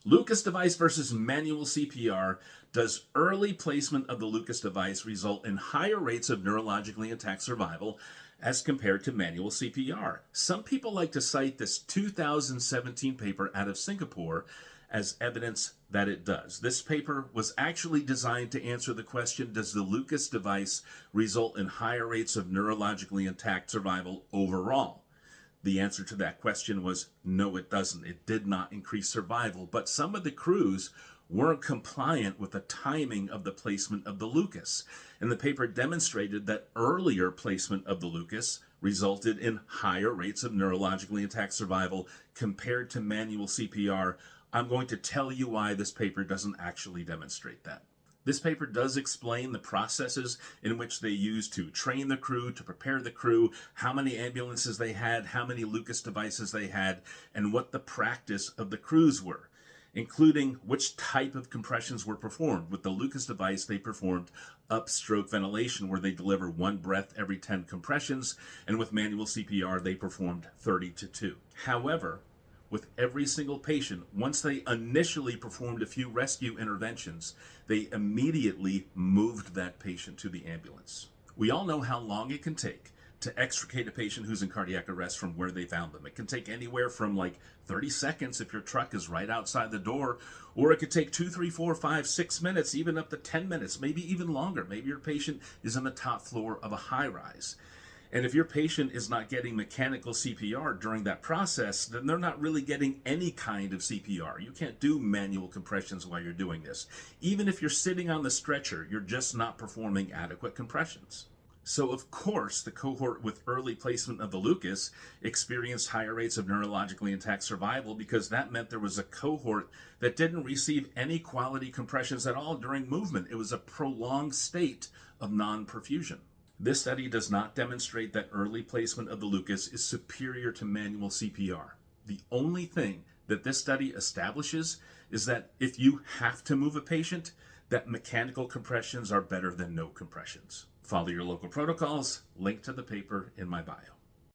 Lucas device versus manual CPR. Does early placement of the Lucas device result in higher rates of neurologically intact survival as compared to manual CPR? Some people like to cite this 2017 paper out of Singapore as evidence that it does. This paper was actually designed to answer the question, does the Lucas device result in higher rates of neurologically intact survival overall? The answer to that question was no, it doesn't. It did not increase survival, but some of the crews weren't compliant with the timing of the placement of the Lucas. And the paper demonstrated that earlier placement of the Lucas resulted in higher rates of neurologically intact survival compared to manual CPR. I'm going to tell you why this paper doesn't actually demonstrate that. This paper does explain the processes in which they used to train the crew, to prepare the crew, how many ambulances they had, how many Lucas devices they had, and what the practice of the crews were, including which type of compressions were performed. With the Lucas device, they performed upstroke ventilation, where they deliver one breath every 10 compressions, and with manual CPR, they performed 30 to 2. However, with every single patient, once they initially performed a few rescue interventions, they immediately moved that patient to the ambulance. We all know how long it can take to extricate a patient who's in cardiac arrest from where they found them. It can take anywhere from like 30 seconds if your truck is right outside the door, or it could take 2, 3, 4, 5, 6 minutes, even up to 10 minutes, maybe even longer. Maybe your patient is on the top floor of a high rise. And if your patient is not getting mechanical CPR during that process, then they're not really getting any kind of CPR. You can't do manual compressions while you're doing this. Even if you're sitting on the stretcher, you're just not performing adequate compressions. So of course, the cohort with early placement of the Lucas experienced higher rates of neurologically intact survival, because that meant there was a cohort that didn't receive any quality compressions at all during movement. It was a prolonged state of non-perfusion. This study does not demonstrate that early placement of the Lucas is superior to manual CPR. The only thing that this study establishes is that if you have to move a patient, that mechanical compressions are better than no compressions. Follow your local protocols. Link to the paper in my bio.